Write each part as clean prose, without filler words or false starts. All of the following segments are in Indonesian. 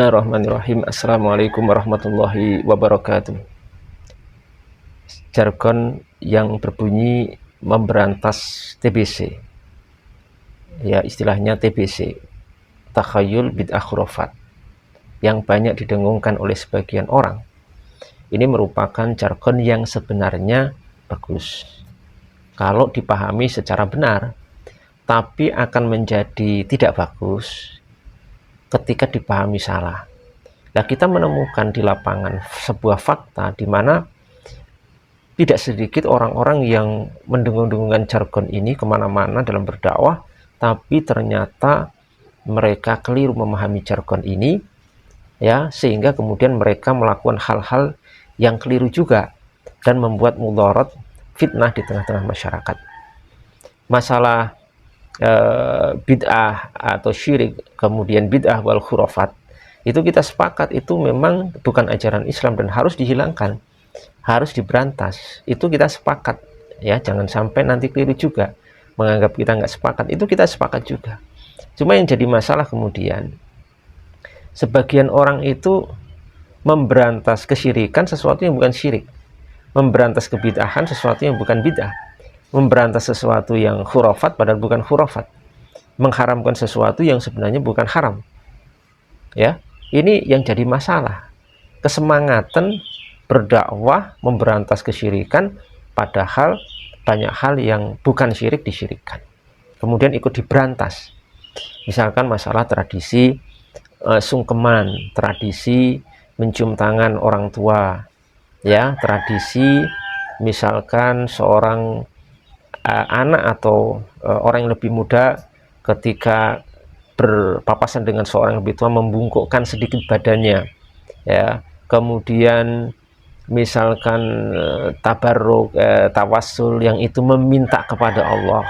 Bismillahirrahmanirrahim. Assalamualaikum warahmatullahi wabarakatuh. Jargon yang berbunyi memberantas TBC, ya istilahnya TBC, takhayul bid'ah khurafat, yang banyak didengungkan oleh sebagian orang. Ini merupakan jargon yang sebenarnya bagus kalau dipahami secara benar, tapi akan menjadi tidak bagus ketika dipahami salah. Nah, kita menemukan di lapangan sebuah fakta di mana tidak sedikit orang-orang yang mendengung-dengungkan jargon ini kemana-mana dalam berdakwah, tapi ternyata mereka keliru memahami jargon ini, ya, sehingga kemudian mereka melakukan hal-hal yang keliru juga dan membuat mudarat, fitnah di tengah-tengah masyarakat. Masalah bid'ah atau syirik, kemudian bid'ah wal khurafat, itu kita sepakat itu memang bukan ajaran Islam dan harus dihilangkan, harus diberantas. Itu kita sepakat, ya, jangan sampai nanti keliru juga menganggap kita nggak sepakat. Itu kita sepakat juga. Cuma yang jadi masalah kemudian sebagian orang itu memberantas kesyirikan sesuatu yang bukan syirik, memberantas kebid'ahan sesuatu yang bukan bid'ah, memberantas sesuatu yang khurafat padahal bukan khurafat, mengharamkan sesuatu yang sebenarnya bukan haram. Ya, ini yang jadi masalah. Kesemangatan berdakwah memberantas kesyirikan padahal banyak hal yang bukan syirik disyirikkan, kemudian ikut diberantas. Misalkan masalah tradisi sungkeman, tradisi mencium tangan orang tua, ya, tradisi misalkan seorang anak atau orang yang lebih muda ketika berpapasan dengan seorang yang lebih tua membungkukkan sedikit badannya, ya, kemudian misalkan tabarruk, tawassul yang itu meminta kepada Allah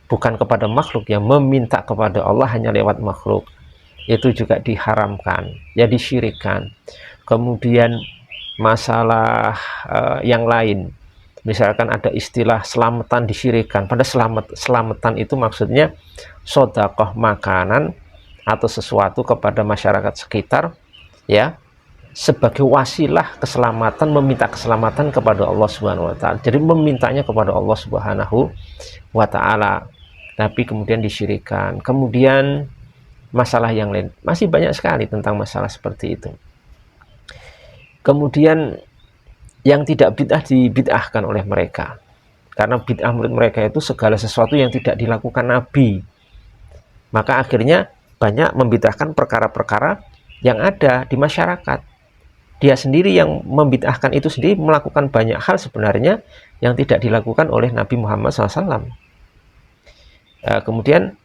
bukan kepada makhluk, yang meminta kepada Allah hanya lewat makhluk, itu juga diharamkan, ya, disyirikkan. Kemudian masalah yang lain, misalkan ada istilah selamatan disyirikan, pada selamatan itu maksudnya sodakoh makanan atau sesuatu kepada masyarakat sekitar, ya, sebagai wasilah keselamatan, meminta keselamatan kepada Allah Subhanahu wa Ta'ala. Jadi memintanya kepada Allah Subhanahu wa Ta'ala, tapi kemudian disyirikan. Kemudian masalah yang lain masih banyak sekali tentang masalah seperti itu. Kemudian yang tidak bid'ah dibid'ahkan oleh mereka, karena bid'ah menurut mereka itu segala sesuatu yang tidak dilakukan Nabi. Maka akhirnya banyak membid'ahkan perkara-perkara yang ada di masyarakat. Dia sendiri yang membid'ahkan itu sendiri, melakukan banyak hal sebenarnya yang tidak dilakukan oleh Nabi Muhammad SAW. Kemudian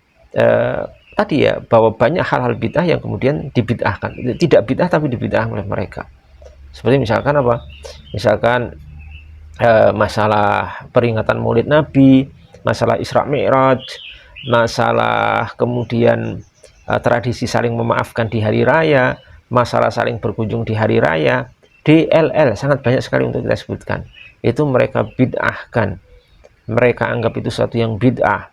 tadi, ya, bahwa banyak hal-hal bid'ah yang kemudian dibid'ahkan, tidak bid'ah tapi dibid'ahkan oleh mereka. Seperti misalkan apa? Misalkan masalah peringatan Maulid Nabi, masalah Isra Mi'raj, masalah kemudian tradisi saling memaafkan di hari raya, masalah saling berkunjung di hari raya, DLL, sangat banyak sekali untuk kita sebutkan. Itu mereka bid'ahkan. Mereka anggap itu sesuatu yang bid'ah,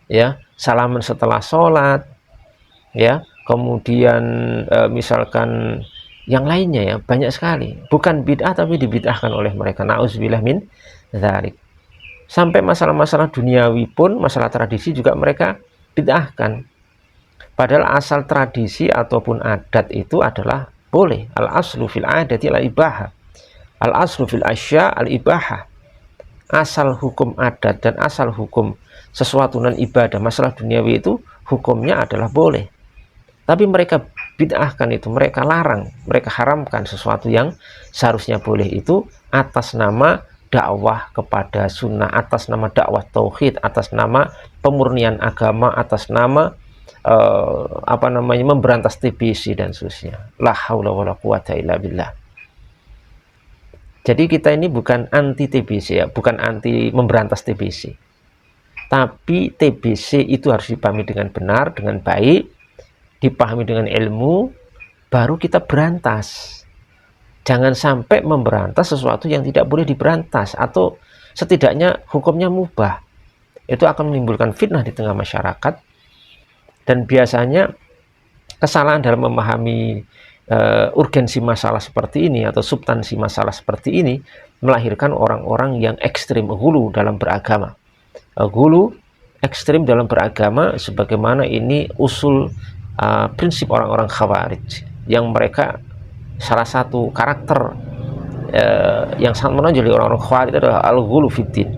ya. Salaman setelah sholat, ya. Kemudian misalkan yang lainnya, ya, banyak sekali. Bukan bid'ah tapi dibid'ahkan oleh mereka. Na'udzubillah min dzalik. Sampai masalah-masalah duniawi pun, masalah tradisi juga mereka bid'ahkan. Padahal asal tradisi ataupun adat itu adalah boleh. Al-aslu fil adati al-ibaha. Al-aslu fil asya al-ibaha. Asal hukum adat dan asal hukum sesuatu non ibadah, masalah duniawi itu hukumnya adalah boleh. Tapi mereka bid'ahkan itu, mereka larang, mereka haramkan sesuatu yang seharusnya boleh itu atas nama dakwah kepada sunnah, atas nama dakwah tauhid, atas nama pemurnian agama, atas nama memberantas TBC dan seterusnya. La haula wala quwata illa billah. Jadi kita ini bukan anti TBC, ya, bukan anti memberantas TBC. Tapi TBC itu harus dipahami dengan benar, dengan baik, dipahami dengan ilmu, baru kita berantas. Jangan sampai memberantas sesuatu yang tidak boleh diberantas, atau setidaknya hukumnya mubah. Itu akan menimbulkan fitnah di tengah masyarakat. Dan biasanya kesalahan dalam memahami urgensi masalah seperti ini atau substansi masalah seperti ini melahirkan orang-orang yang ekstrim gulu dalam beragama. Gulu ekstrim dalam beragama sebagaimana ini usul prinsip orang-orang Khawarij, yang mereka salah satu karakter yang sangat menonjol di orang-orang Khawarij adalah al-ghulu fiddin.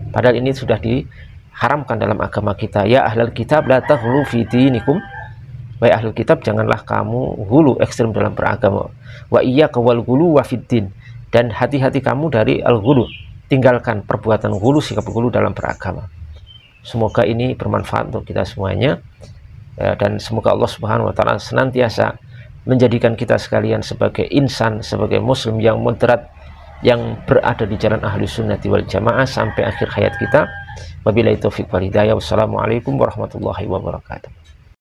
Padahal ini sudah diharamkan dalam agama kita. Ya ahlul kitab la taghlu fi dinikum. Wahai ahlul kitab, janganlah kamu hulu ekstrem dalam beragama. Wa iyyaka wal ghulu wa fiddin. Dan hati-hati kamu dari al-ghulu. Tinggalkan perbuatan ghulu, sikap ghulu dalam beragama. Semoga ini bermanfaat untuk kita semuanya. Dan semoga Allah Subhanahu wa taala senantiasa menjadikan kita sekalian sebagai insan, sebagai muslim yang moderat, yang berada di jalan ahli sunnati wal jamaah sampai akhir hayat kita. Wabillahi taufiq wal hidayah. Wassalamualaikum warahmatullahi wabarakatuh.